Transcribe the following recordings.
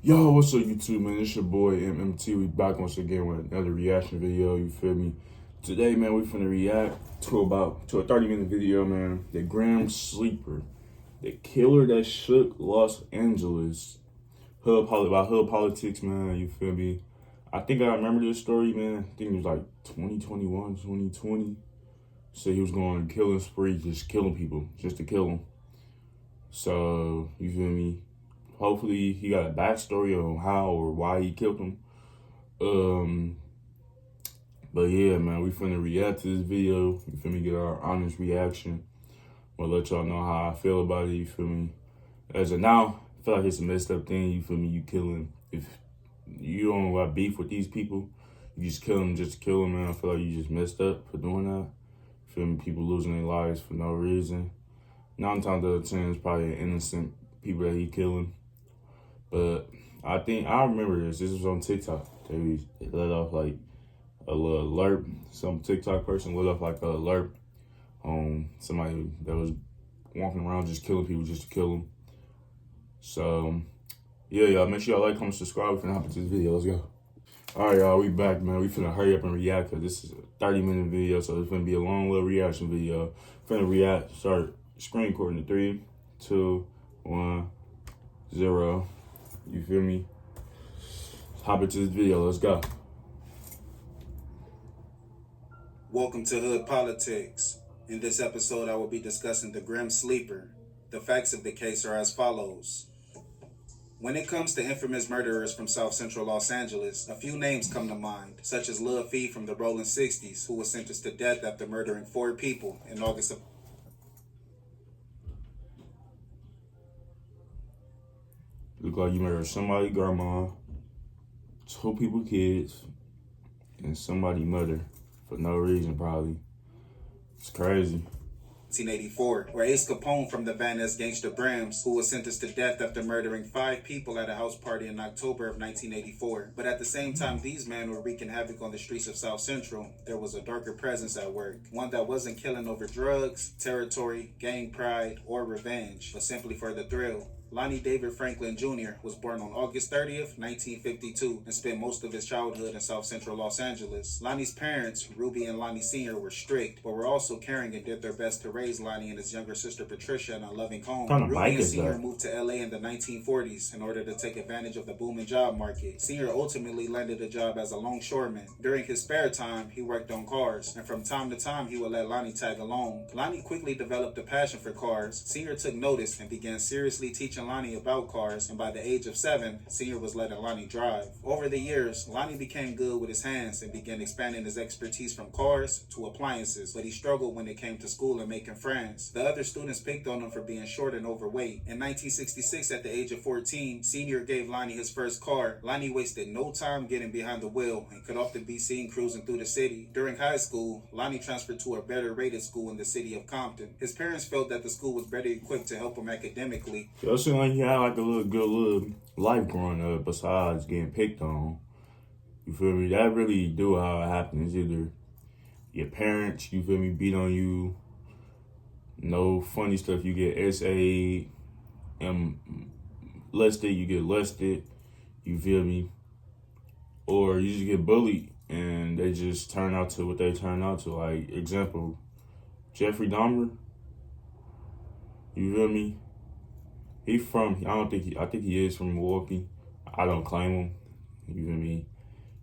Yo, what's up, YouTube, man? It's your boy MMT. We back once again with another reaction video. You feel me? Today, man, we finna react to a 30-minute video, man. The Graham Sleeper, the killer that shook Los Angeles. Hood politics, man. You feel me? I think I remember this story, man. I think it was like 2021, 2020. So he was going on a killing spree, just killing people, just to kill them. So you feel me? Hopefully he got a backstory on how or why he killed him. Um, but yeah, man, we finna react to this video. You feel me? Get our honest reaction. We'll let y'all know how I feel about it. You feel me? As of now, I feel like it's a messed up thing. You feel me? You killing. If you don't got beef with these people, you just kill them just to kill them, man. I feel like you just messed up for doing that. You feel me? People losing their lives for no reason. 9 times out of 10, it's probably innocent people that he killing. But I remember this. This was on TikTok. They let off like a little alert. Some TikTok person let off like an alert on somebody that was walking around just killing people just to kill them. So yeah, y'all, make sure y'all like, comment, subscribe. We finna hop into this video. Let's go. All right, y'all, we back, man. We finna hurry up and react because this is a 30-minute video, so it's gonna be a long little reaction video. Finna react. Start screen recording in 3, 2, 1, 0. You feel me? Let's hop into this video. Let's go. Welcome to Hood Politics. In this episode, I will be discussing the Grim Sleeper. The facts of the case are as follows. When it comes to infamous murderers from South Central Los Angeles, a few names come to mind, such as Lil Fee from the Rolling 60s, who was sentenced to death after murdering 4 people in August of Look like you murdered somebody grandma, 2 people kids, and somebody mother for no reason probably. It's crazy. 1984, or Ace Capone from the Van Ness gangster Brams, who was sentenced to death after murdering 5 people at a house party in October of 1984. But at the same time these men were wreaking havoc on the streets of South Central, there was a darker presence at work. One that wasn't killing over drugs, territory, gang pride, or revenge, but simply for the thrill. Lonnie David Franklin Jr. was born on August 30th, 1952, and spent most of his childhood in South Central Los Angeles. Lonnie's parents, Ruby and Lonnie Sr., were strict, but were also caring and did their best to raise Lonnie and his younger sister Patricia in a loving home. Ruby and Sr. moved to LA in the 1940s in order to take advantage of the booming job market. Sr. ultimately landed a job as a longshoreman. During his spare time, he worked on cars, and from time to time, he would let Lonnie tag along. Lonnie quickly developed a passion for cars. Sr. took notice and began seriously teaching Lonnie about cars, and by the age of 7, Sr. was letting Lonnie drive. Over the years, Lonnie became good with his hands and began expanding his expertise from cars to appliances, but he struggled when it came to school and making friends. The other students picked on him for being short and overweight. In 1966, at the age of 14, Sr. gave Lonnie his first car. Lonnie wasted no time getting behind the wheel and could often be seen cruising through the city. During high school, Lonnie transferred to a better rated school in the city of Compton. His parents felt that the school was better equipped to help him academically. Yo, it seemed like he had like a good life growing up besides getting picked on. You feel me? That really do how it happens. Either your parents, you feel me, beat on you. No funny stuff. You get SA, listed, you get listed. You feel me? Or you just get bullied and they just turn out to what they turn out to. Like, example, Jeffrey Dahmer. You feel me? I think he is from Milwaukee. I don't claim him. You feel me?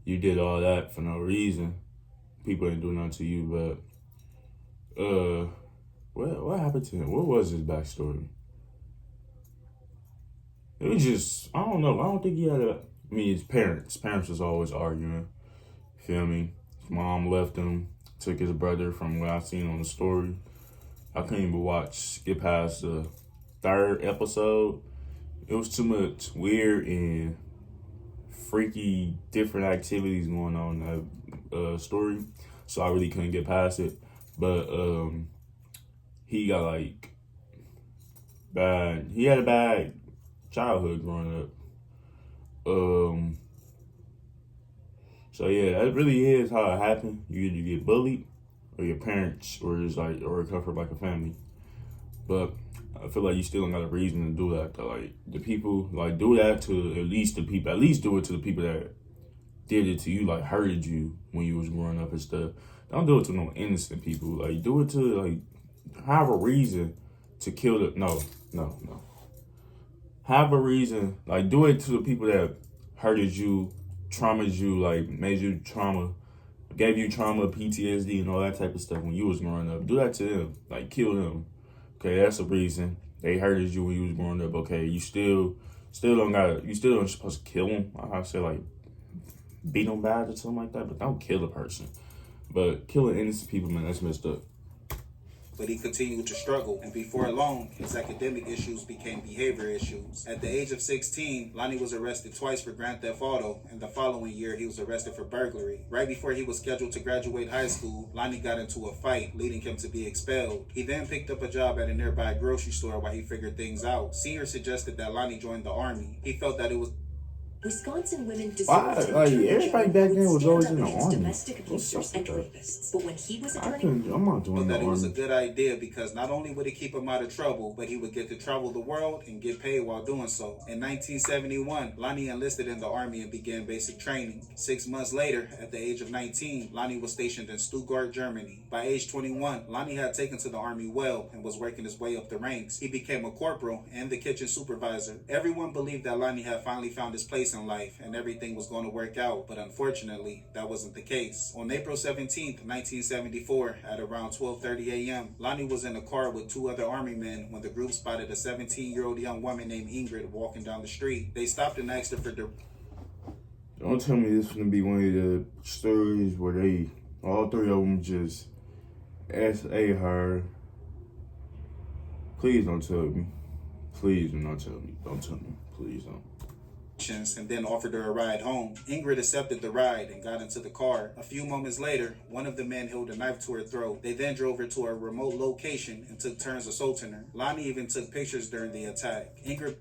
You did all that for no reason. People ain't doing nothing to you, but what happened to him? What was his backstory? It was just, I don't know. I don't think he had his parents. Parents was always arguing. Feel me? His mom left him, took his brother from what I seen on the story. I couldn't even get past the 3rd episode. It was too much weird and freaky different activities going on in that story, so I really couldn't get past it. But he got like he had a bad childhood growing up. So yeah, that really is how it happened. You either get bullied or your parents, or it's like, or come from like a family. But I feel like you still don't got a reason to do that though. Like the people, like do that to at least the people. At least do it to the people that did it to you, like hurted you when you was growing up and stuff. Don't do it to no innocent people. Like do it to like have a reason to kill the no. Have a reason. Like do it to the people that hurted you, traumatized you, like made you trauma, gave you trauma, PTSD, and all that type of stuff when you was growing up. Do that to them. Like kill them. Okay, that's a reason. They hurted you when you was growing up. Okay, you still don't supposed to kill them. I say like beat them bad or something like that, but don't kill a person. But killing innocent people, man, that's messed up. But he continued to struggle, and before long, his academic issues became behavior issues. At the age of 16, Lonnie was arrested twice for grand theft auto, and the following year he was arrested for burglary. Right before he was scheduled to graduate high school, Lonnie got into a fight, leading him to be expelled. He then picked up a job at a nearby grocery store while he figured things out. Senior suggested that Lonnie join the Army. He felt that it was Wisconsin women deserve Why? Like everybody back then was always in the army. domestic abusers and rapists. But when he was I'm not doing that the it was a army. good idea because not only would it keep him out of trouble, but he would get to travel the world and get paid while doing so. In 1971, Lonnie enlisted in the Army and began basic training. 6 months later, at the age of 19, Lonnie was stationed in Stuttgart, Germany. By age 21, Lonnie had taken to the Army well and was working his way up the ranks. He became a corporal and the kitchen supervisor. Everyone believed that Lonnie had finally found his place in life and everything was going to work out, but unfortunately, that wasn't the case. On April 17th, 1974, at around 12:30 a.m., Lonnie was in a car with two other Army men when the group spotted a 17-year-old young woman named Ingrid walking down the street. They stopped and asked her for Don't tell me this is gonna be one of the stories where they all three of them just SA her. Please don't tell me. Please do not tell me. Don't tell me. Please don't. and then offered her a ride home. Ingrid accepted the ride and got into the car. A few moments later, one of the men held a knife to her throat. They then drove her to a remote location and took turns assaulting her. Lonnie even took pictures during the attack. Ingrid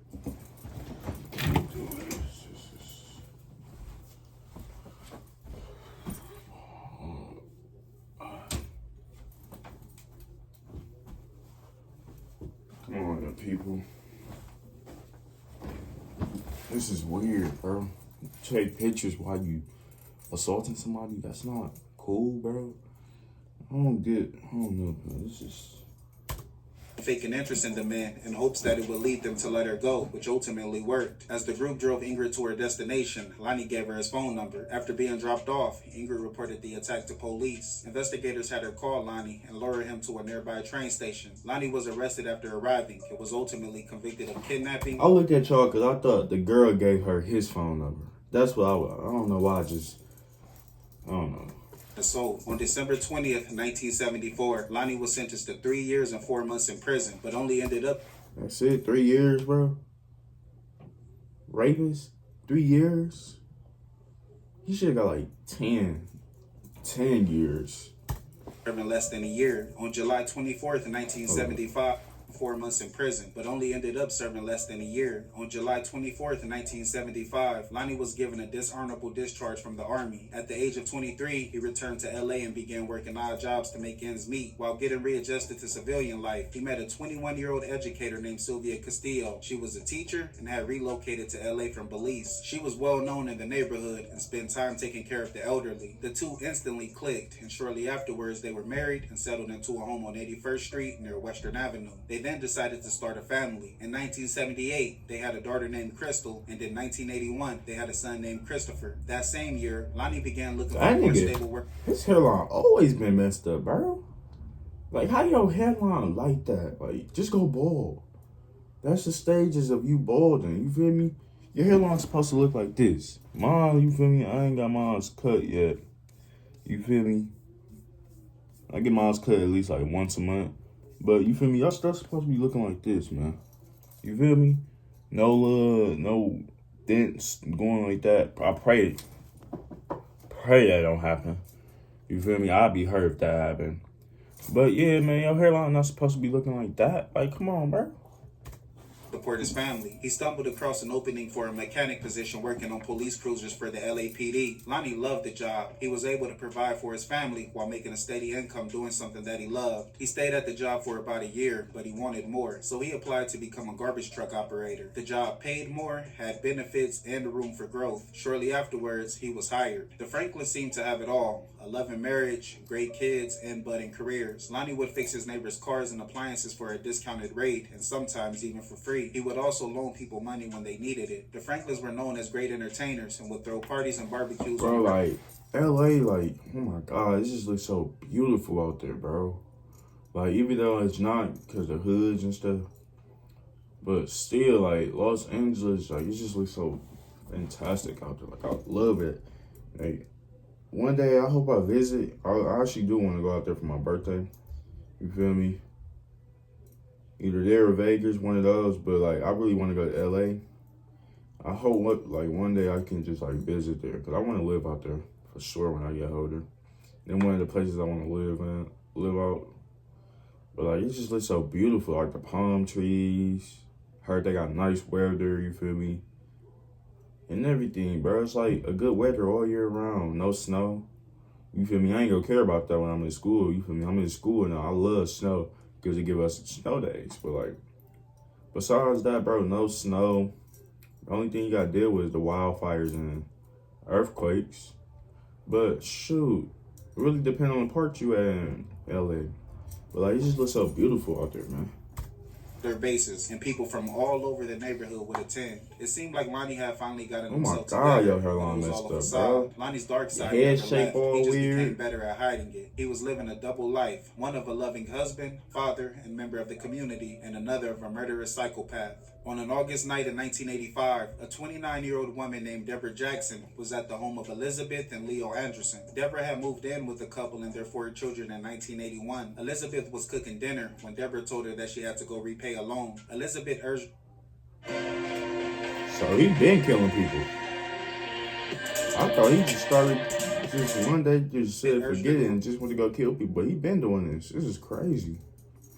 Come on, people. This is weird, bro. Take pictures while you assaulting somebody. That's not cool, bro. I don't know, bro. This is... faking interest in the man in hopes that it would lead them to let her go, which ultimately worked. As the group drove Ingrid to her destination, Lonnie gave her his phone number. After being dropped off, Ingrid reported the attack to police. Investigators had her call Lonnie and lure him to a nearby train station. Lonnie was arrested after arriving and was ultimately convicted of kidnapping. I looked at y'all because I thought the girl gave her his phone number. That's what I don't know why I don't know. assault. On December 20th, 1974, Lonnie was sentenced to 3 years and 4 months in prison, but only ended up... That's it? 3 years, bro? Rapist? 3 years? He should have got like 10 years. serving less than a year. On July 24th, 1975, 4 months in prison, but only ended up serving less than a year. On July 24th, 1975, Lonnie was given a dishonorable discharge from the Army. At the age of 23, he returned to LA and began working odd jobs to make ends meet. While getting readjusted to civilian life, he met a 21-year-old educator named Sylvia Castillo. She was a teacher and had relocated to LA from Belize. She was well known in the neighborhood and spent time taking care of the elderly. The two instantly clicked, and shortly afterwards, they were married and settled into a home on 81st Street near Western Avenue. They then decided to start a family. In 1978, they had a daughter named Crystal, and in 1981, they had a son named Christopher. That same year, Lonnie began looking for more stable work. His hairline always been messed up, bro. Like, how your hairline like that? Like, just go bald. That's the stages of you balding, you feel me? Your hairline's supposed to look like this. Mine, you feel me? I ain't got mine's cut yet. You feel me? I get mine's cut at least like once a month. But you feel me? Y'all stuff supposed to be looking like this, man. You feel me? No dents going like that. I pray that don't happen. You feel me? I'd be hurt if that happened. But yeah, man, your hairline not supposed to be looking like that. Like, come on, bro. support his family. He stumbled across an opening for a mechanic position working on police cruisers for the LAPD. Lonnie loved the job. He was able to provide for his family while making a steady income doing something that he loved. He stayed at the job for about a year, but he wanted more, so he applied to become a garbage truck operator. The job paid more, had benefits, and room for growth. Shortly afterwards, he was hired. The Franklins seemed to have it all: a loving marriage, great kids, and budding careers. Lonnie would fix his neighbors' cars and appliances for a discounted rate, and sometimes even for free. He would also loan people money when they needed it. The Franklins were known as great entertainers and would throw parties and barbecues. Bro, like, LA, like, oh my God, it just looks so beautiful out there, bro. Like, even though it's not because of hoods and stuff, but still, like, Los Angeles, like, it just looks so fantastic out there. Like, I love it. Like, one day, I hope I visit. I actually do want to go out there for my birthday. You feel me? Either there or Vegas, one of those. But, like, I really want to go to LA. I hope, like, one day I can just, like, visit there. Because I want to live out there for sure when I get older. Then one of the places I want to live out. But, like, it just looks so beautiful. Like, the palm trees. Heard they got nice weather, you feel me? And everything, bro. It's, like, a good weather all year round. No snow. You feel me? I ain't gonna care about that when I'm in school. You feel me? I'm in school now. I love snow because it give us snow days. But, like, besides that, bro, no snow. The only thing you gotta deal with is the wildfires and earthquakes. But, shoot, it really depends on the part you at in LA. But, like, it just looks so beautiful out there, man. Their bases, and people from all over the neighborhood would attend. It seemed like Lonnie had finally gotten himself together. Oh my God, your hairline but it was messed all of a up, facade. bro. Lonnie's dark side Head never shape left. all He just weird. became better at hiding it. He was living a double life, one of a loving husband, father, and member of the community, and another of a murderous psychopath. On an August night in 1985, a 29-year-old woman named Deborah Jackson was at the home of Elizabeth and Leo Anderson. Deborah had moved in with the couple and their 4 children in 1981. Elizabeth was cooking dinner when Deborah told her that she had to go repay a loan. Elizabeth urged... So he been killing people. I thought he just started just one day just said forget it and just went to go kill people. But he been doing this. This is crazy.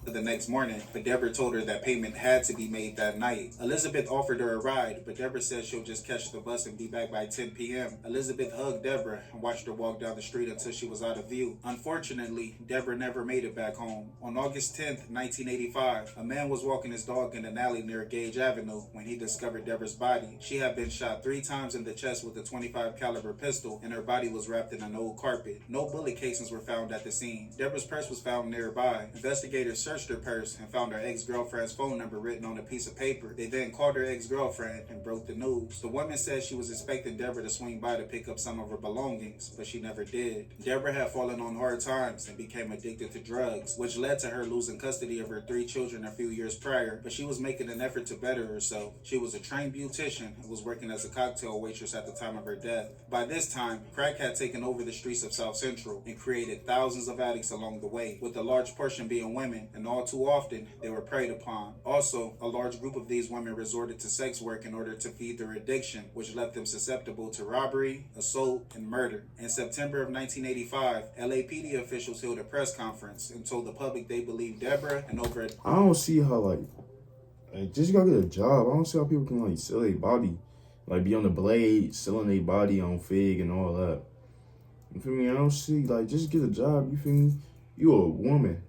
The next morning, but Deborah told her that payment had to be made that night. Elizabeth offered her a ride, but Deborah said she'll just catch the bus and be back by 10 p.m. Elizabeth hugged Deborah and watched her walk down the street until she was out of view. Unfortunately, Deborah never made it back home. On August 10th, 1985, a man was walking his dog in an alley near Gage Avenue when he discovered Deborah's body. She had been shot 3 times in the chest with a .25 caliber pistol, and her body was wrapped in an old carpet. No bullet casings were found at the scene. Deborah's purse was found nearby. Investigators searched her purse and found her ex-girlfriend's phone number written on a piece of paper. They then called her ex-girlfriend and broke the news. The woman said she was expecting Deborah to swing by to pick up some of her belongings, but she never did. Deborah had fallen on hard times and became addicted to drugs, which led to her losing custody of her 3 children a few years prior, but she was making an effort to better herself. She was a trained beautician and was working as a cocktail waitress at the time of her death. By this time, crack had taken over the streets of South Central and created thousands of addicts along the way, with a large portion being women, and all too often, they were preyed upon. Also, a large group of these women resorted to sex work in order to feed their addiction, which left them susceptible to robbery, assault, and murder. In September of 1985, LAPD officials held a press conference and told the public they believed Deborah and over... I don't see how, like just go get a job. I don't see how people can, like, sell their body. Like, be on the blade, selling their body on Fig and all that. You feel me? I don't see, like, just get a job. You feel me? You a woman.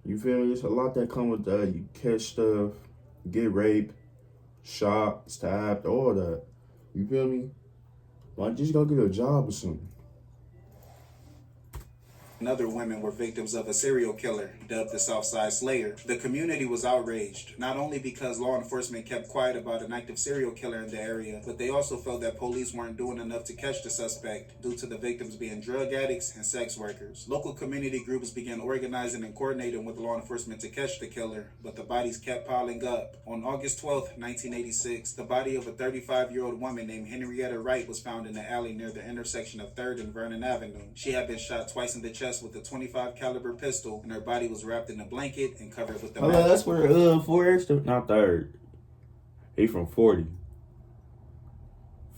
You feel me? There's a lot that come with that. You catch stuff, get raped, shot, stabbed, all that. You feel me? Like, just go get a job or something. and other women were victims of a serial killer dubbed the Southside Slayer. The community was outraged, not only because law enforcement kept quiet about an active serial killer in the area, but they also felt that police weren't doing enough to catch the suspect due to the victims being drug addicts and sex workers. Local community groups began organizing and coordinating with law enforcement to catch the killer, but the bodies kept piling up. On August 12, 1986, the body of a 35-year-old woman named Henrietta Wright was found in the alley near the intersection of 3rd and Vernon Avenue. She had been shot twice in the chest with a .25 caliber pistol, and her body was wrapped in a blanket and covered with the Oh, that's where 4 extra, not 3rd. He from 40.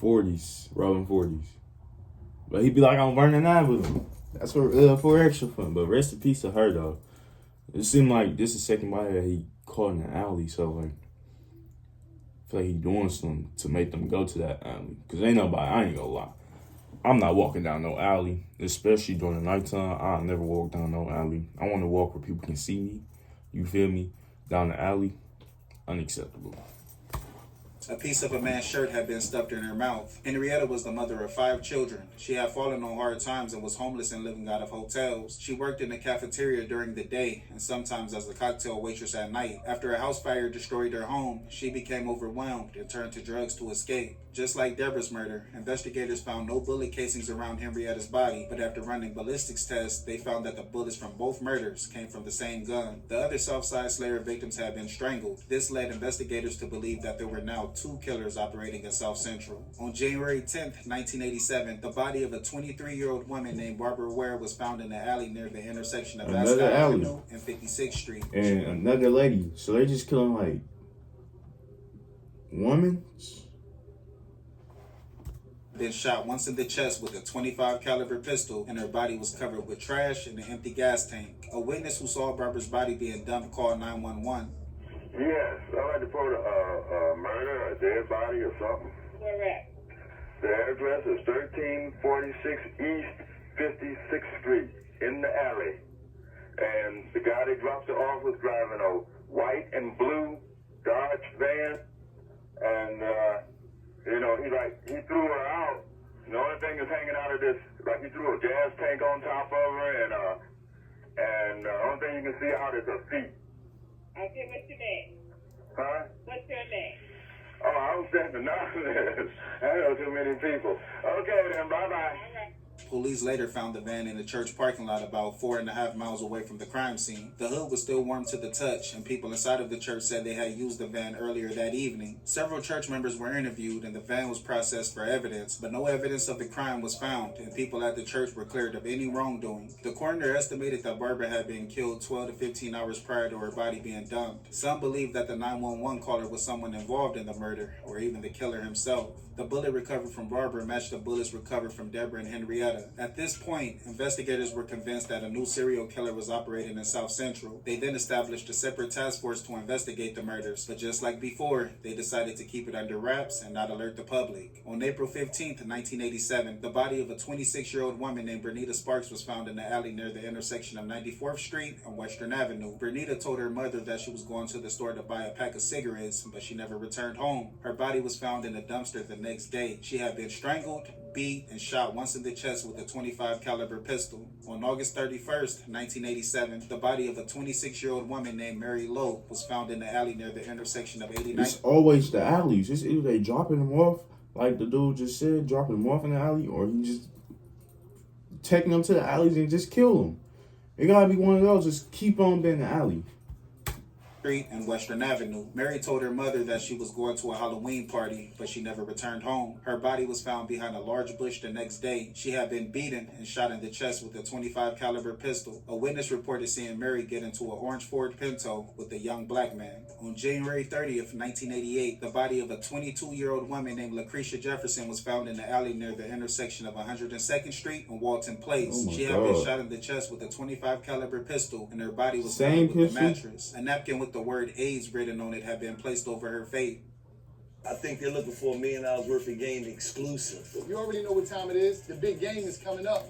40s, rolling 40s. But he be like on Vernon Avenue. That's where 4 extra from. But rest in peace to her though. It seemed like this is the second body that he caught in the alley, so like feel like he doing something to make them go to that alley. Cause ain't nobody, I ain't gonna lie. I'm not walking down no alley, especially during the nighttime. I'll never walk down no alley. I want to walk where people can see me. You feel me? Down the alley, unacceptable. A piece of a man's shirt had been stuffed in her mouth. Henrietta was the mother of 5 children. She had fallen on hard times and was homeless and living out of hotels. She worked in the cafeteria during the day and sometimes as a cocktail waitress at night. After a house fire destroyed her home, she became overwhelmed and turned to drugs to escape. Just like Deborah's murder, investigators found no bullet casings around Henrietta's body, but after running ballistics tests, they found that the bullets from both murders came from the same gun. The other Southside Slayer victims had been strangled. This led investigators to believe that there were now 2 killers operating in South Central. On January 10th, 1987, the body of a 23-year-old woman named Barbara Ware was found in the alley near the intersection of Ascot Avenue and 56th Street. And another lady. So they just killing like women? Been shot once in the chest with a .25 caliber pistol, and her body was covered with trash and an empty gas tank. A witness who saw Barbara's body being dumped called 911. Yes, I'd like to report a murder, a dead body or something. Where at? The address is 1346 East 56th Street in the alley. And the guy that dropped her off was driving a white and blue Dodge van. And, he threw her out. The only thing that's hanging out of this, he threw a gas tank on top of her, and the only thing you can see out is her feet. Okay, what's your name? Huh? What's your name? Oh, I was saying anonymous. I know too many people. Okay, then, bye-bye. All right. Police later found the van in a church parking lot about 4.5 miles away from the crime scene. The hood was still warm to the touch, and people inside of the church said they had used the van earlier that evening. Several church members were interviewed, and the van was processed for evidence, but no evidence of the crime was found, and people at the church were cleared of any wrongdoing. The coroner estimated that Barbara had been killed 12 to 15 hours prior to her body being dumped. Some believe that the 911 caller was someone involved in the murder, or even the killer himself. The bullet recovered from Barbara matched the bullets recovered from Deborah and Henrietta. At this point, investigators were convinced that a new serial killer was operating in South Central. They then established a separate task force to investigate the murders, but just like before, they decided to keep it under wraps and not alert the public. On April 15th, 1987, the body of a 26-year-old woman named Bernita Sparks was found in the alley near the intersection of 94th Street and Western Avenue. Bernita told her mother that she was going to the store to buy a pack of cigarettes, but she never returned home. Her body was found in a dumpster the next day. She had been strangled, beat, and shot once in the chest with a .25 caliber pistol. On August 31st, 1987, the body of a 26-year-old woman named Mary Lowe was found in the alley near the intersection of 89th. It's always the alleys. It's either they dropping them off, like the dude just said, dropping them off in the alley, or he just taking them to the alleys and just kill them. It gotta be one of those. Just keep on being in the alley. Street and Western Avenue. Mary told her mother that she was going to a Halloween party, but she never returned home. Her body was found behind a large bush the next day. She had been beaten and shot in the chest with a .25 caliber pistol. A witness reported seeing Mary get into an orange Ford Pinto with a young black man. On January 30th, 1988, the body of a 22-year-old woman named Lucretia Jefferson was found in the alley near the intersection of 102nd Street and Walton Place. She had been shot in the chest with a .25 caliber pistol, and her body was found with a mattress. A napkin with the word AIDS written on it had been placed over her face. I think they're looking for $1 million worth of game exclusive. You already know what time it is. The big game is coming up.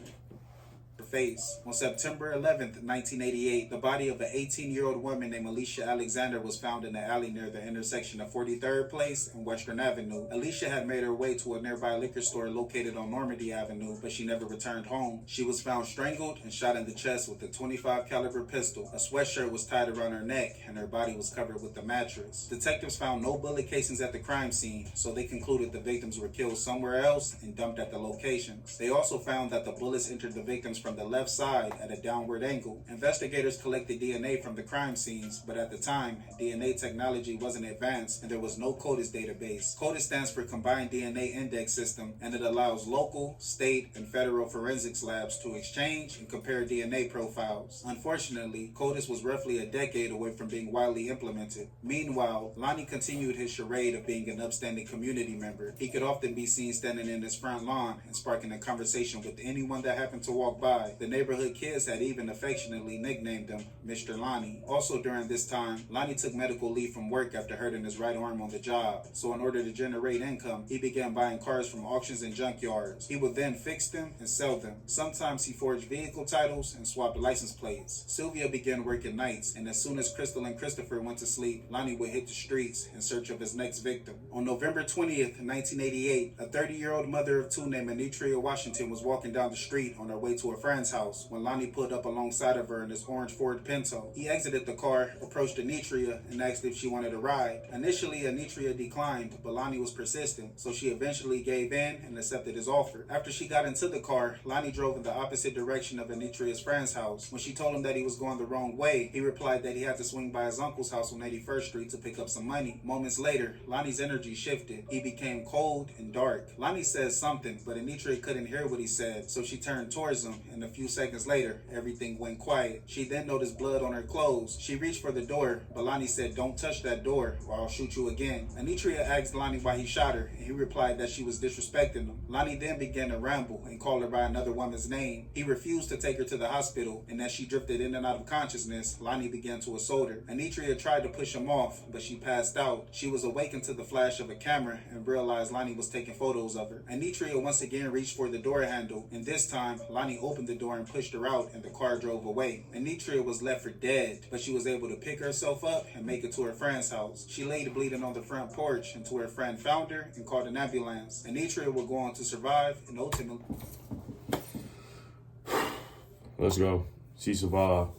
Face. On September 11th, 1988, the body of an 18-year-old woman named Alicia Alexander was found in the alley near the intersection of 43rd Place and Western Avenue. Alicia had made her way to a nearby liquor store located on Normandy Avenue, but she never returned home. She was found strangled and shot in the chest with a .25 caliber pistol. A sweatshirt was tied around her neck, and her body was covered with a mattress. Detectives found no bullet casings at the crime scene, so they concluded the victims were killed somewhere else and dumped at the location. They also found that the bullets entered the victims from the left side at a downward angle. Investigators collected DNA from the crime scenes, but at the time, DNA technology wasn't advanced and there was no CODIS database. CODIS stands for Combined DNA Index System, and it allows local, state, and federal forensics labs to exchange and compare DNA profiles. Unfortunately, CODIS was roughly a decade away from being widely implemented. Meanwhile, Lonnie continued his charade of being an upstanding community member. He could often be seen standing in his front lawn and sparking a conversation with anyone that happened to walk by. alibi. The neighborhood kids had even affectionately nicknamed him Mr. Lonnie. Also during this time, Lonnie took medical leave from work after hurting his right arm on the job. So in order to generate income, he began buying cars from auctions and junkyards. He would then fix them and sell them. Sometimes he forged vehicle titles and swapped license plates. Sylvia began working nights, and as soon as Crystal and Christopher went to sleep, Lonnie would hit the streets in search of his next victim. On November 20th, 1988, a 30-year-old mother of two named Anitria Washington was walking down the street on her way to a friend's house when Lonnie pulled up alongside of her in his orange Ford Pinto. He exited the car, approached Anitria, and asked if she wanted a ride. Initially, Anitria declined, but Lonnie was persistent, so she eventually gave in and accepted his offer. After she got into the car, Lonnie drove in the opposite direction of Anitria's friend's house. When she told him that he was going the wrong way, he replied that he had to swing by his uncle's house on 81st Street to pick up some money. Moments later, Lonnie's energy shifted. He became cold and dark. Lonnie said something, but Anitria couldn't hear what he said, so she turned towards him, and a few seconds later, everything went quiet. She then noticed blood on her clothes. She reached for the door, but Lonnie said, "Don't touch that door, or I'll shoot you again." Anitria asked Lonnie why he shot her, and he replied that she was disrespecting him. Lonnie then began to ramble and call her by another woman's name. He refused to take her to the hospital, and as she drifted in and out of consciousness, Lonnie began to assault her. Anitria tried to push him off, but she passed out. She was awakened to the flash of a camera and realized Lonnie was taking photos of her. Anitria once again reached for the door handle, and this time, Lonnie opened the door and pushed her out, and the car drove away. Anitria was left for dead, but she was able to pick herself up and make it to her friend's house. She laid bleeding on the front porch until her friend found her and called an ambulance. Anitria would go on to survive and ultimately... Let's go. She survived.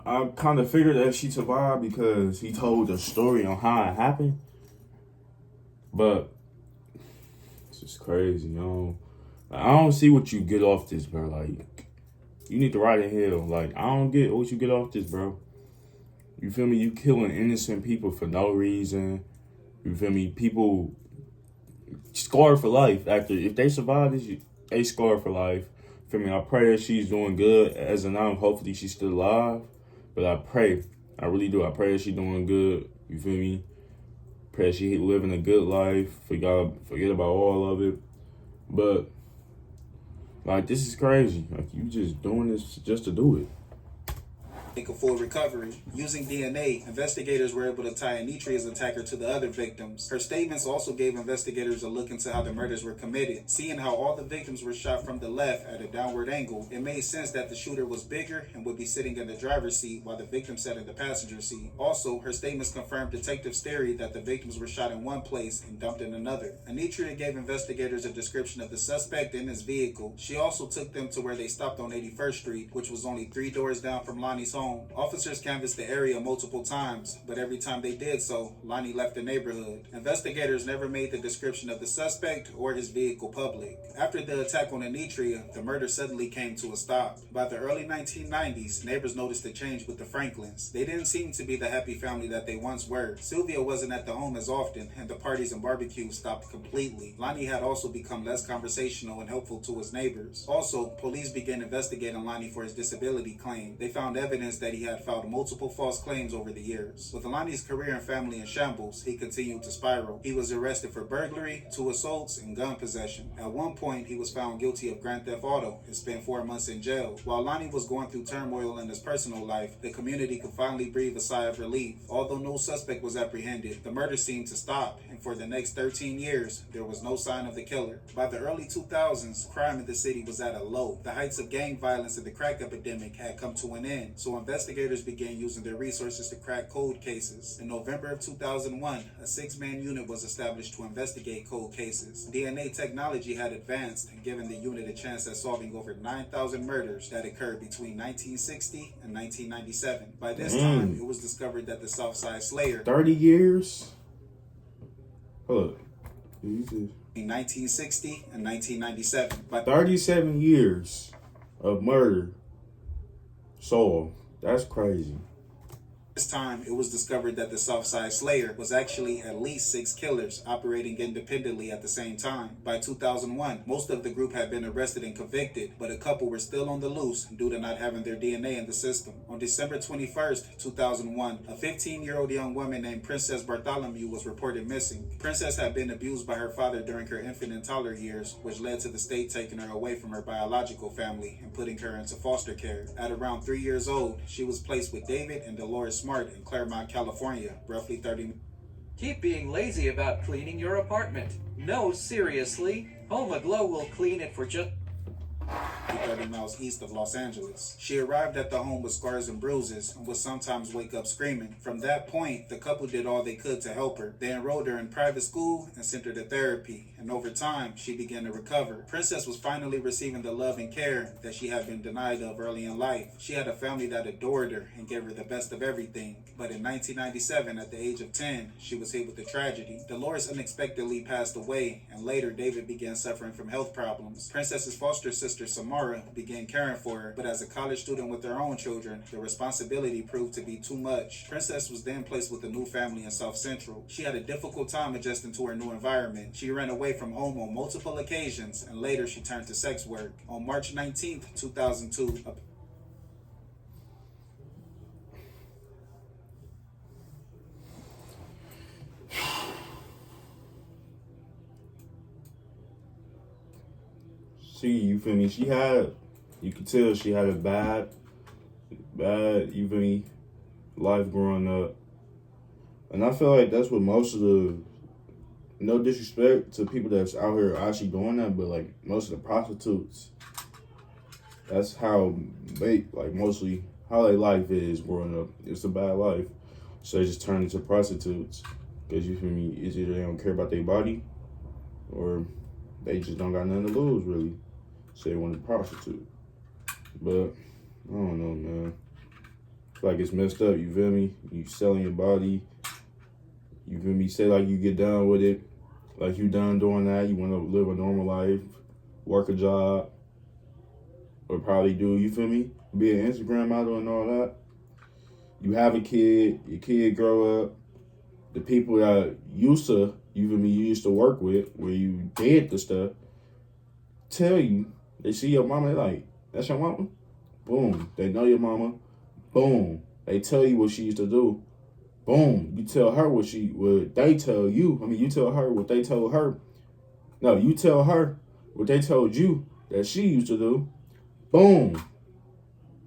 I kind of figured that she survived because he told the story on how it happened. But it's just crazy, Like, I don't see what you get off this, bro. Like, you need to ride a hill. Like, I don't get what you get off this, bro. You feel me? You killing innocent people for no reason. You feel me? People scarred for life. After, if they survive this, they scarred for life. Feel me? I pray that she's doing good as of now. Hopefully she's still alive. But I really do. I pray that she's doing good. You feel me? Pray that she living a good life. Forget about all of it. But like, this is crazy. Like, you just doing this just to do it. make a full recovery. Using DNA, investigators were able to tie Anitria's attacker to the other victims. Her statements also gave investigators a look into how the murders were committed. Seeing how all the victims were shot from the left at a downward angle, it made sense that the shooter was bigger and would be sitting in the driver's seat while the victim sat in the passenger seat. Also, her statements confirmed detectives' theory that the victims were shot in one place and dumped in another. Anitria gave investigators a description of the suspect and his vehicle. She also took them to where they stopped on 81st Street, which was only 3 doors down from Lonnie's home. Officers canvassed the area multiple times, but every time they did so, Lonnie left the neighborhood. Investigators never made the description of the suspect or his vehicle public. After the attack on Anitria, the murder suddenly came to a stop. By the early 1990s, neighbors noticed a change with the Franklins. They didn't seem to be the happy family that they once were. Sylvia wasn't at the home as often, and the parties and barbecues stopped completely. Lonnie had also become less conversational and helpful to his neighbors. Also, police began investigating Lonnie for his disability claim. They found evidence that he had filed multiple false claims over the years. With Lonnie's career and family in shambles, he continued to spiral. He was arrested for burglary, 2 assaults, and gun possession. At one point, he was found guilty of grand theft auto and spent 4 months in jail. While Lonnie was going through turmoil in his personal life, the community could finally breathe a sigh of relief. Although no suspect was apprehended, the murder seemed to stop, and for the next 13 years, there was no sign of the killer. By the early 2000s, crime in the city was at a low. The heights of gang violence and the crack epidemic had come to an end, so investigators began using their resources to crack cold cases. In November of 2001, a 6-man unit was established to investigate cold cases. DNA technology had advanced and given the unit a chance at solving over 9,000 murders that occurred between 1960 and 1997. By this time, it was discovered that the Southside Slayer... 30 years? Hold up. Jesus. In 1960 and 1997. By 37 years of murder solved. That's crazy. This time, it was discovered that the Southside Slayer was actually at least 6 killers operating independently at the same time. By 2001, most of the group had been arrested and convicted, but a couple were still on the loose due to not having their DNA in the system. On December 21st, 2001, a 15-year-old young woman named Princess Bartholomew was reported missing. Princess had been abused by her father during her infant and toddler years, which led to the state taking her away from her biological family and putting her into foster care. At around 3 years old, she was placed with David and Dolores Smart in Claremont, California, roughly 30 minutes. Keep being lazy about cleaning your apartment. No, seriously. Home Aglow will clean it for just 30 miles east of Los Angeles. She arrived at the home with scars and bruises and would sometimes wake up screaming. From that point, the couple did all they could to help her. They enrolled her in private school and sent her to therapy, and over time, she began to recover. Princess was finally receiving the love and care that she had been denied of early in life. She had a family that adored her and gave her the best of everything. But in 1997, at the age of 10, she was hit with a tragedy. Dolores unexpectedly passed away, and later David began suffering from health problems. Princess's foster sister, Samara, began caring for her, but as a college student with their own children, the responsibility proved to be too much. Princess was then placed with a new family in South Central. She had a difficult time adjusting to her new environment. She ran away from home on multiple occasions, and later she turned to sex work. On March 19th, 2002, you feel me? You could tell she had a bad, you feel me, life growing up. And I feel like that's what most of the, no disrespect to people that's out here actually doing that, but like most of the prostitutes, that's how they, like mostly how their life is growing up. It's a bad life. So they just turn into prostitutes. Because you feel me, it's either they don't care about their body or they just don't got nothing to lose really. So they want to prostitute. But I don't know, man. I feel like it's messed up, you feel me? You selling your body. You feel me? Say like you get done with it. Like you done doing that. You want to live a normal life. Work a job. Or probably do, you feel me? Be an Instagram model and all that. You have a kid. Your kid grow up. The people that used to, you feel me, you used to work with, where you did the stuff, tell you, they see your mama, they like, that's your mama? Boom. They know your mama. Boom. They tell you what she used to do. Boom. You tell her what they tell you. I mean, you tell her what they told her. No, you tell her what they told you that she used to do. Boom.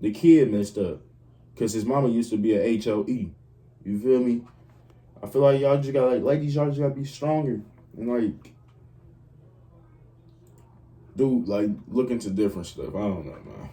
The kid messed up. Because his mama used to be a HOE. You feel me? I feel like y'all just gotta, like, ladies, y'all just gotta be stronger. And, like, look into different stuff. I don't know, man.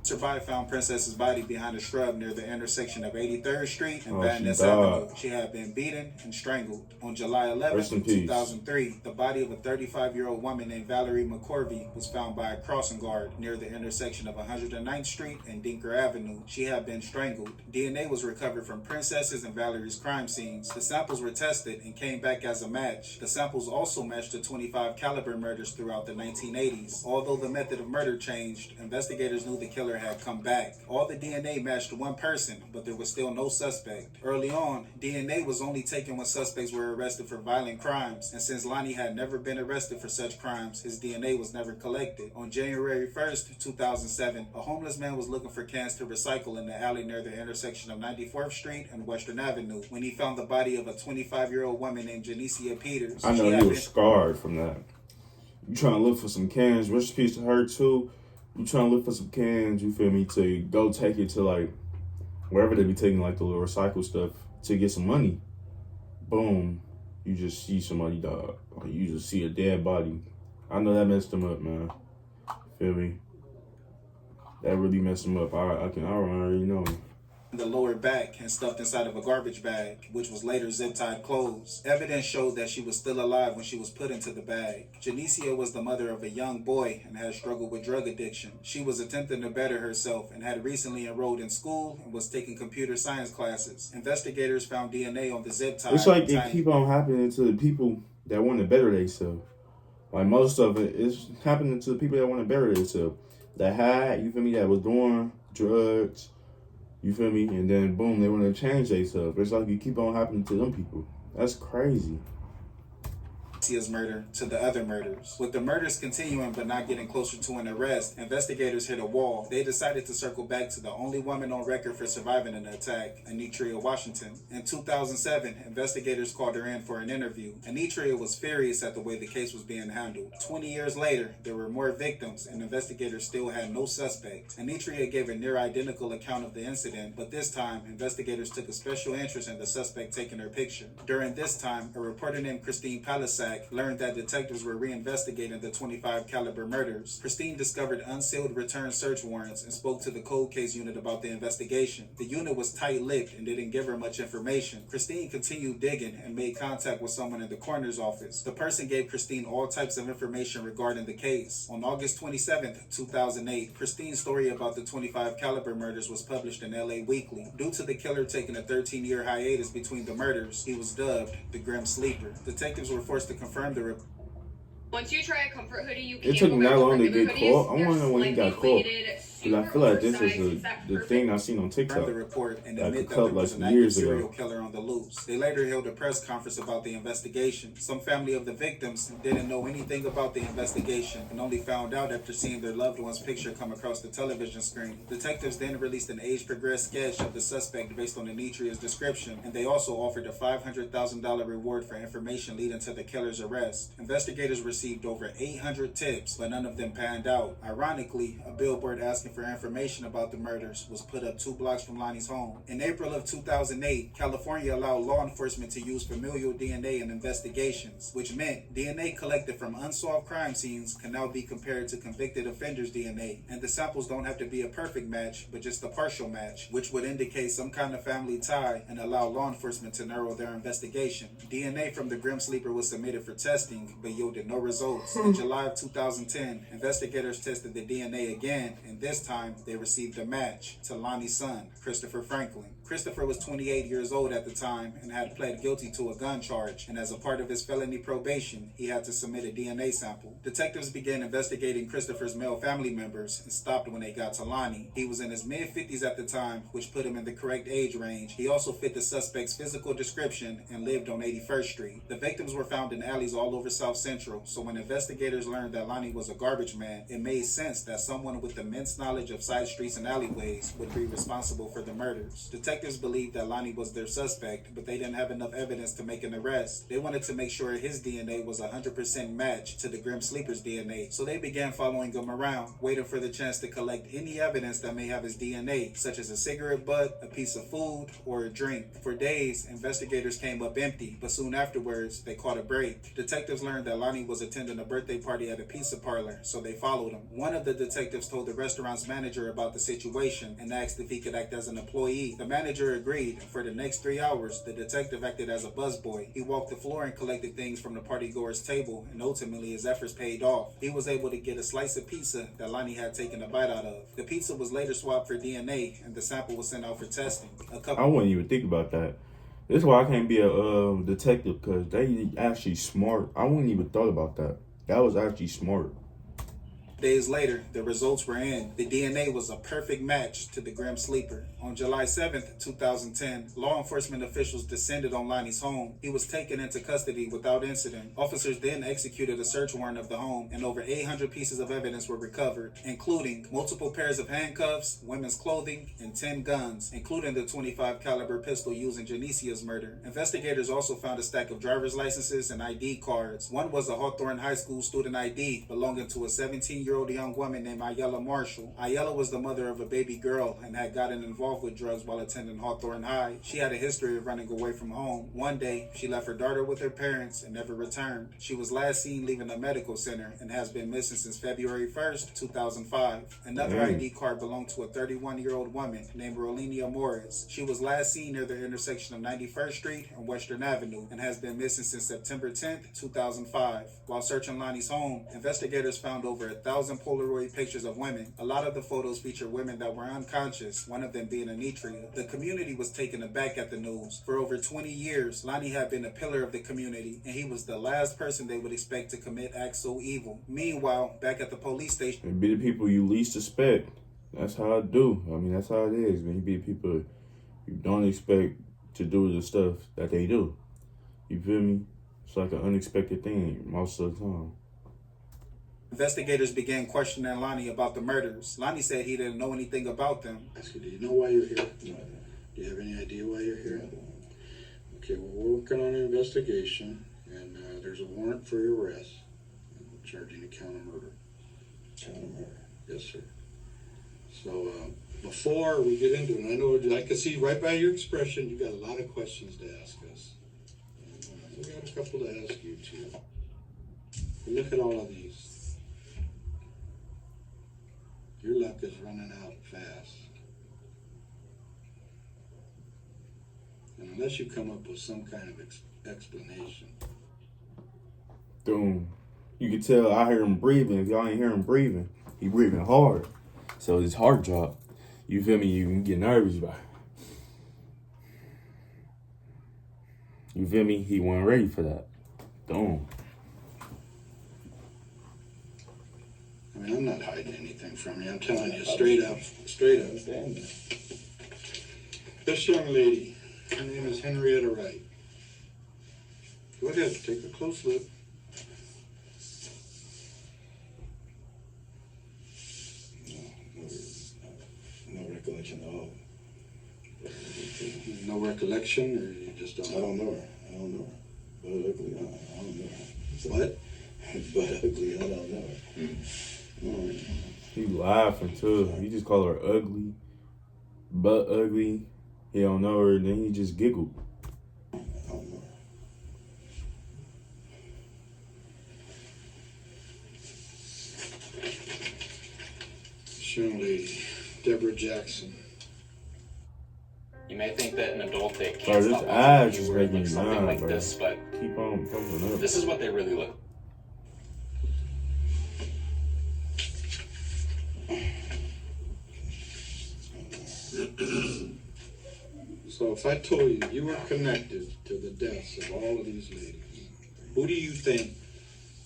Survived found Princess's body behind a shrub near the intersection of 83rd Street and Oh, Van she Ness died. Avenue. She had been beaten and strangled. On July Rest in 11th, peace. 2003, the body of a 35-year-old woman named Valerie McCorvey was found by a crossing guard near the intersection of 109th Street and Dinker Avenue. She had been strangled. DNA was recovered from Princess's and Valerie's crime scenes. The samples were tested and came back as a match. The samples also matched the .25 caliber murders throughout the 1980s. Although the method of murder changed, investigators knew the killer had come back. All the DNA matched one person, but there was still no suspect. Early on, DNA was only taken when suspects were arrested for violent crimes, and since Lonnie had never been arrested for such crimes, his DNA was never collected. On January 1st, 2007, a homeless man was looking for cans to recycle in the alley near the intersection of 94th Street and Western Avenue when he found the body of a 25-year-old woman named Janicia Peters. I know you were scarred from that. You trying to look for some cans. Rest in peace to her, too. You trying to look for some cans, you feel me, to go take it to, like, wherever they be taking, like, the little recycle stuff to get some money. Boom. You just see somebody die. Or you just see a dead body. I know that messed them up, man. Feel me? That really messed them up. I already know. The lower back and stuffed inside of a garbage bag, which was later zip-tied closed. Evidence showed that she was still alive when she was put into the bag. Janicia was the mother of a young boy and had struggled with drug addiction. She was attempting to better herself and had recently enrolled in school and was taking computer science classes. Investigators found DNA on the zip tie. It's like it keep on happening to the people that want to better themselves. Like most of it is happening to the people that want to better themselves. That had, you feel me, that was doing drugs, You feel me? And then boom, they want to change themselves. It's like you keep on happening to them people. That's crazy. His murder to the other murders. With the murders continuing but not getting closer to an arrest, investigators hit a wall. They decided to circle back to the only woman on record for surviving an attack, Anitria Washington. In 2007, investigators called her in for an interview. Anitria was furious at the way the case was being handled. 20 years later, there were more victims and investigators still had no suspect. Anitria gave a near identical account of the incident, but this time, investigators took a special interest in the suspect taking her picture. During this time, a reporter named Christine Palisak learned that detectives were reinvestigating the .25 caliber murders. Christine discovered unsealed return search warrants and spoke to the cold case unit about the investigation. The unit was tight-lipped and didn't give her much information. Christine continued digging and made contact with someone in the coroner's office. The person gave Christine all types of information regarding the case. On August 27, 2008, Christine's story about the .25 caliber murders was published in LA Weekly. Due to the killer taking a 13-year hiatus between the murders, he was dubbed the Grim Sleeper. Detectives were forced to confirm the report. Once you try a comfort hoodie, you It can't took go him back that to long to regular get hoodies. caught. I They're want to know when he got slightly caught. weighted, Because I super feel like this oversized. is It's that the perfect thing I seen on TikTok. The report and Like admit a that couple, there was like an some years active ago. serial killer on the loose. They later held a press conference about the investigation. Some family of the victims didn't know anything about the investigation and only found out after seeing their loved one's picture come across the television screen. Detectives then released an age-progressed sketch of the suspect based on Anitria's description, and they also offered a $500,000 reward for information leading to the killer's arrest. Investigators received over 800 tips, but none of them panned out. Ironically, a billboard asking for information about the murders was put up 2 blocks from Lonnie's home. In April of 2008, California allowed law enforcement to use familial DNA in investigations, which meant DNA collected from unsolved crime scenes can now be compared to convicted offenders' DNA, and the samples don't have to be a perfect match, but just a partial match, which would indicate some kind of family tie and allow law enforcement to narrow their investigation. DNA from the Grim Sleeper was submitted for testing, but yielded no results. In July of 2010, investigators tested the DNA again, and this time they received a match to Lonnie's son, Christopher Franklin. Christopher was 28 years old at the time and had pled guilty to a gun charge, and as a part of his felony probation, he had to submit a DNA sample. Detectives began investigating Christopher's male family members and stopped when they got to Lonnie. He was in his mid-50s at the time, which put him in the correct age range. He also fit the suspect's physical description and lived on 81st Street. The victims were found in alleys all over South Central, so when investigators learned that Lonnie was a garbage man, it made sense that someone with immense knowledge of side streets and alleyways would be responsible for the murders. Detectives believed that Lonnie was their suspect, but they didn't have enough evidence to make an arrest. They wanted to make sure his DNA was 100% matched to the Grim Sleeper's DNA, so they began following him around, waiting for the chance to collect any evidence that may have his DNA, such as a cigarette butt, a piece of food, or a drink. For days, investigators came up empty, but soon afterwards, they caught a break. Detectives learned that Lonnie was attending a birthday party at a pizza parlor, so they followed him. One of the detectives told the restaurant's manager about the situation and asked if he could act as an employee. The manager agreed, and for the next 3 hours, the detective acted as a busboy. He walked the floor and collected things from the partygoer's table, and ultimately his efforts paid off. He was able to get a slice of pizza that Lonnie had taken a bite out of. The pizza was later swabbed for DNA, and the sample was sent out for testing. I wouldn't even think about that. This is why I can't be a detective, because they actually smart. I wouldn't even thought about that. That was actually smart. Days later, the results were in. The DNA was a perfect match to the Grim Sleeper. On July 7th, 2010, law enforcement officials descended on Lonnie's home. He was taken into custody without incident. Officers then executed a search warrant of the home, and over 800 pieces of evidence were recovered, including multiple pairs of handcuffs, women's clothing, and 10 guns, including the .25 caliber pistol used in Janicia's murder. Investigators also found a stack of driver's licenses and ID cards. One was a Hawthorne High School student ID belonging to a 17-year-old young woman named Ayala Marshall. Ayala was the mother of a baby girl and had gotten involved with drugs while attending Hawthorne High. She had a history of running away from home. One day, she left her daughter with her parents and never returned. She was last seen leaving a medical center and has been missing since February 1st, 2005. Another ID card belonged to a 31-year-old woman named Rolenia Morris. She was last seen near the intersection of 91st Street and Western Avenue and has been missing since September 10th, 2005. While searching Lonnie's home, investigators found over 1,000 Polaroid pictures of women. A lot of the photos feature women that were unconscious, one of them being Anitria. The community was taken aback at the news. For over 20 years, Lonnie had been a pillar of the community, and he was the last person they would expect to commit acts so evil. Meanwhile, back at the police station, It'd be the people you least suspect. That's how I do. I mean, that's how it is, man. You be people you don't expect to do the stuff that they do. You feel me? It's like an unexpected thing most of the time. Investigators began questioning Lonnie about the murders. Lonnie said he didn't know anything about them. Ask you, do you know why you're here? No, I don't. Do you have any idea why you're here? Okay, well, we're working on an investigation, and there's a warrant for your arrest. We're charging a count of murder. Count of murder? Yes, sir. So, before we get into it, I know I can see right by your expression, you got a lot of questions to ask us. And, we got a couple to ask you, too. Look at all of these. Your luck is running out fast. And unless you come up with some kind of explanation. Boom. You can tell I hear him breathing. If y'all ain't hear him breathing, he breathing hard. So his heart drop. You feel me? You can get nervous about it. You feel me? He wasn't ready for that. Boom. I mean, I'm not hiding anything from you. I'm telling you straight up. Straight up. This young lady, her name is Henrietta Wright. Go ahead, take a close look. No recollection at all. No recollection, or you just don't? I don't know her. I don't know her. But ugly, I don't know her. What? But ugly, I don't know her. He laughing too. He just call her ugly, but ugly. He don't know her, and then he just giggled. I don't know her. This young lady, Deborah Jackson. You may think that an adult that Bro, can't this stop ad watching just you making would me look something mad, like bro. this, but Keep on pumping up. this is what they really look. So if I told you you were connected to the deaths of all of these ladies, who do you think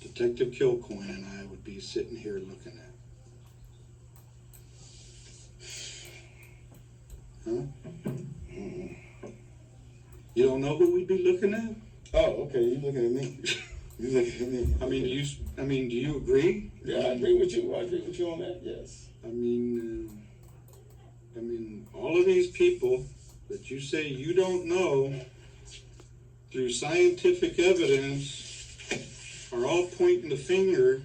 Detective Kilcoyne and I would be sitting here looking at? Huh? You don't know who we'd be looking at? Oh, okay, you looking at me. You looking at me. I mean, do you agree? Yeah, I agree with you. I agree with you on that, yes. I mean, all of these people that you say you don't know, through scientific evidence, are all pointing the finger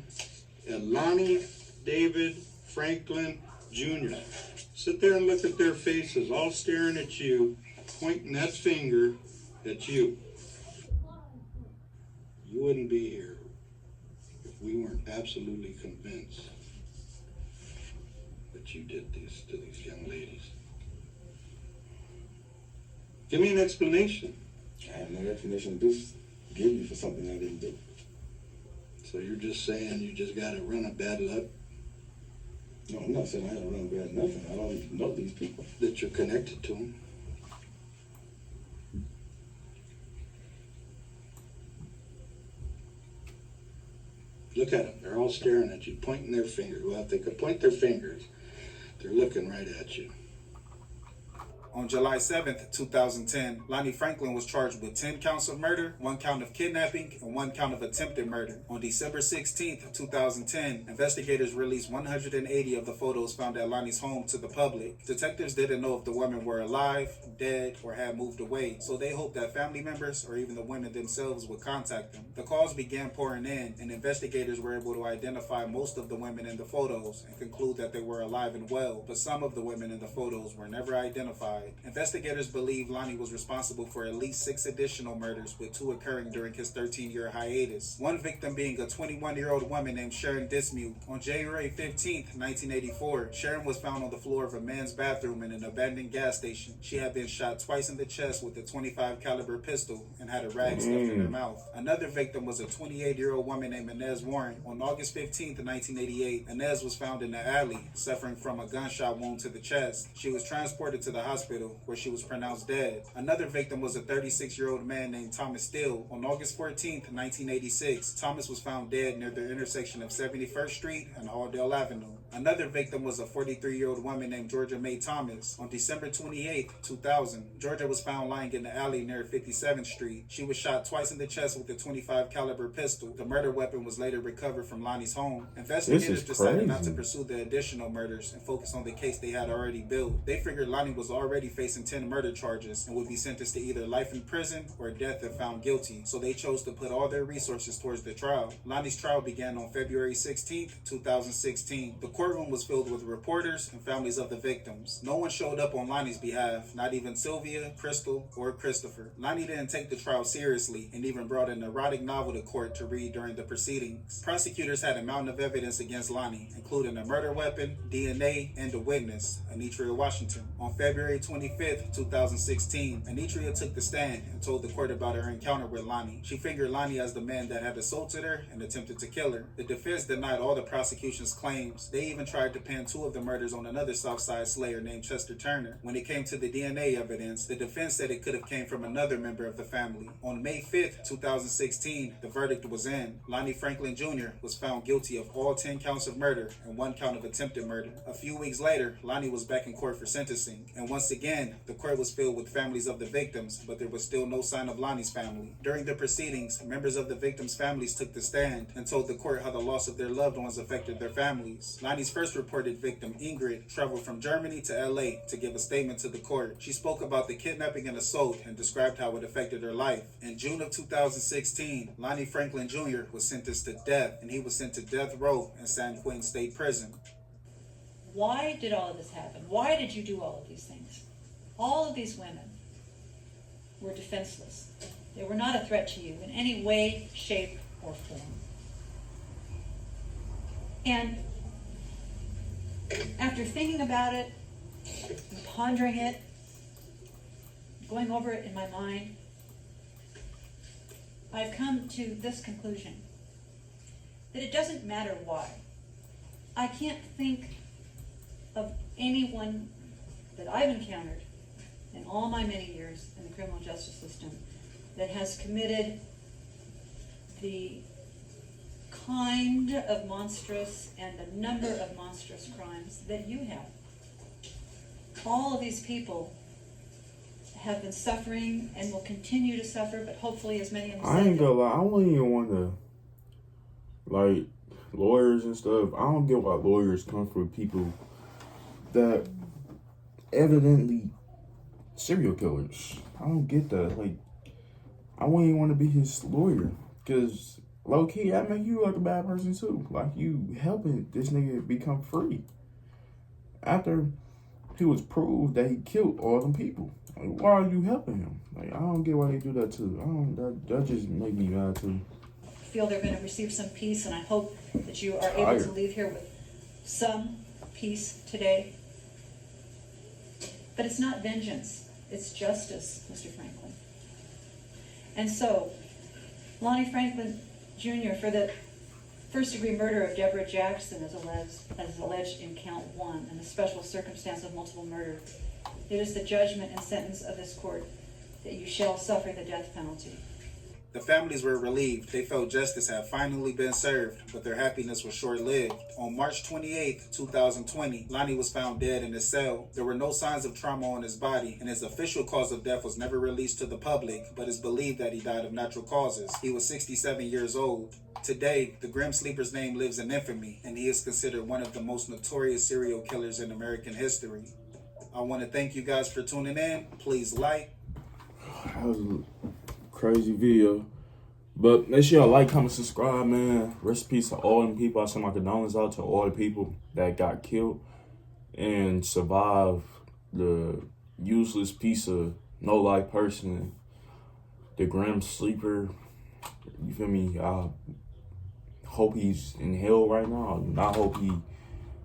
at Lonnie David Franklin Jr. Sit there and look at their faces, all staring at you, pointing that finger at you. You wouldn't be here if we weren't absolutely convinced that you did this to these young ladies. Give me an explanation. I have no explanation to give you for something I didn't do. So you're just saying you just got a run of bad luck? No, I'm not saying I had a run of bad nothing. I don't know these people. That you're connected to them? Look at them. They're all staring at you, pointing their fingers. Well, if they could point their fingers, they're looking right at you. On July 7th, 2010, Lonnie Franklin was charged with 10 counts of murder, 1 count of kidnapping, and 1 count of attempted murder. On December 16th, 2010, investigators released 180 of the photos found at Lonnie's home to the public. Detectives didn't know if the women were alive, dead, or had moved away, so they hoped that family members or even the women themselves would contact them. The calls began pouring in, and investigators were able to identify most of the women in the photos and conclude that they were alive and well, but some of the women in the photos were never identified. Investigators believe Lonnie was responsible for at least 6 additional murders, with 2 occurring during his 13-year hiatus. One victim being a 21-year-old woman named Sharon Dismuke. On January 15th, 1984, Sharon was found on the floor of a men's bathroom in an abandoned gas station. She had been shot twice in the chest with a .25 caliber pistol and had a rag stuffed in her mouth. Another victim was a 28-year-old woman named Inez Warren. On August 15th, 1988, Inez was found in the alley, suffering from a gunshot wound to the chest. She was transported to the hospital hospital, where she was pronounced dead. Another victim was a 36-year-old man named Thomas Steele. On August 14th, 1986, Thomas was found dead near the intersection of 71st Street and Halldale Avenue. Another victim was a 43-year-old woman named Georgia Mae Thomas. On December 28th, 2000, Georgia was found lying in the alley near 57th Street. She was shot twice in the chest with a .25 caliber pistol. The murder weapon was later recovered from Lonnie's home. Investigators decided not to pursue the additional murders and focus on the case they had already built. They figured Lonnie was already facing 10 murder charges and would be sentenced to either life in prison or death if found guilty, so they chose to put all their resources towards the trial. Lonnie's trial began on February 16th, 2016. The courtroom was filled with reporters and families of the victims. No one showed up on Lonnie's behalf, not even Sylvia, Crystal, or Christopher. Lonnie didn't take the trial seriously and even brought an erotic novel to court to read during the proceedings. Prosecutors had a mountain of evidence against Lonnie, including a murder weapon, DNA, and a witness, Anitria Washington. On February 25th, 2016, Anitria took the stand and told the court about her encounter with Lonnie. She figured Lonnie as the man that had assaulted her and attempted to kill her. The defense denied all the prosecution's claims. They even tried to pin 2 of the murders on another Southside slayer named Chester Turner. When it came to the DNA evidence, the defense said it could have came from another member of the family. On May 5th, 2016, the verdict was in. Lonnie Franklin Jr. was found guilty of all 10 counts of murder and 1 count of attempted murder. A few weeks later, Lonnie was back in court for sentencing, and once again, the court was filled with families of the victims, but there was still no sign of Lonnie's family. During the proceedings, members of the victims' families took the stand and told the court how the loss of their loved ones affected their families. Lonnie's first reported victim, Ingrid, traveled from Germany to LA to give a statement to the court. She spoke about the kidnapping and assault and described how it affected her life. In June of 2016, Lonnie Franklin Jr. was sentenced to death, and he was sent to death row in San Quentin State Prison. Why did all of this happen? Why did you do all of these things? All of these women were defenseless. They were not a threat to you in any way, shape, or form. And after thinking about it, pondering it, going over it in my mind, I've come to this conclusion, that it doesn't matter why. I can't think of anyone that I've encountered in all my many years in the criminal justice system that has committed the kind of monstrous and the number of monstrous crimes that you have. All of these people have been suffering and will continue to suffer, but hopefully as many of them I ain't gonna lie, I wouldn't even want to, like, lawyers and stuff. I don't get why lawyers come for people that evidently serial killers. I don't get that. Like, I wouldn't even want to be his lawyer, because low-key, that make you like a bad person too. Like, you helping this nigga become free after he was proved that he killed all them people. Like, why are you helping him? Like, I don't get why they do that too. That just make me mad too. Feel they're going to receive some peace, and I hope that you are able to leave here with some peace today. But it's not vengeance, it's justice, Mr. Franklin. And so, Lonnie Franklin Jr., for the first-degree murder of Deborah Jackson as alleged in count 1, and the special circumstance of multiple murder, it is the judgment and sentence of this court that you shall suffer the death penalty. The families were relieved. They felt justice had finally been served, but their happiness was short-lived. On March 28, 2020, Lonnie was found dead in his cell. There were no signs of trauma on his body, and his official cause of death was never released to the public, but it's believed that he died of natural causes. He was 67 years old. Today, the Grim Sleeper's name lives in infamy, and he is considered one of the most notorious serial killers in American history. I want to thank you guys for tuning in. Please like. That was a crazy video. But make sure y'all like, comment, subscribe, man. Rest in peace to all them people. I send my condolences out to all the people that got killed and survived the useless piece of no-life person, the Grim Sleeper. You feel me? I hope he's in hell right now. I hope he,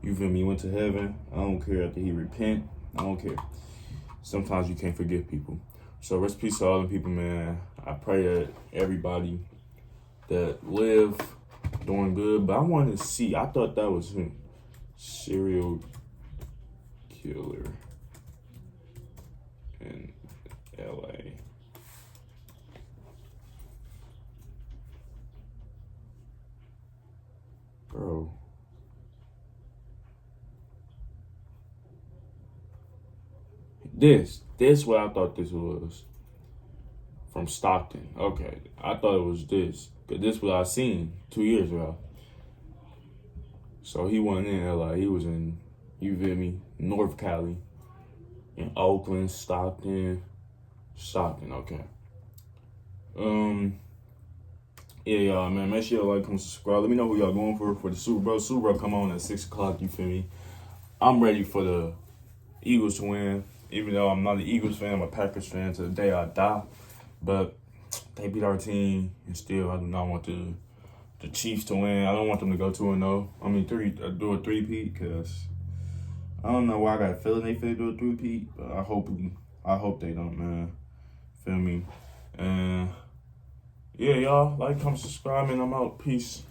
you feel me, went to heaven. I don't care after he repent. I don't care. Sometimes you can't forgive people. So rest in peace to all the people, man. I pray that everybody that live doing good. But I wanted to see. I thought that was him. Serial killer. in LA. Bro. This what I thought this was. From Stockton. Okay. I thought it was this. Cause this what I seen 2 years ago. So he wasn't in LA. He was in, you feel me, North Cali. In Oakland, Stockton, okay. Yeah, y'all, man, make sure y'all like, comment, subscribe. Let me know who y'all going for the Super Bowl. Super Bowl come on at 6 o'clock, you feel me? I'm ready for the Eagles to win. Even though I'm not an Eagles fan, I'm a Packers fan to the day I die. But they beat our team, and still, I do not want the Chiefs to win. I don't want them to go 2-0. I mean, do a three-peat, because I don't know why I got a feeling they finna do a three-peat, but I hope they don't, man. Feel me? And yeah, y'all, like, comment, subscribe, and I'm out. Peace.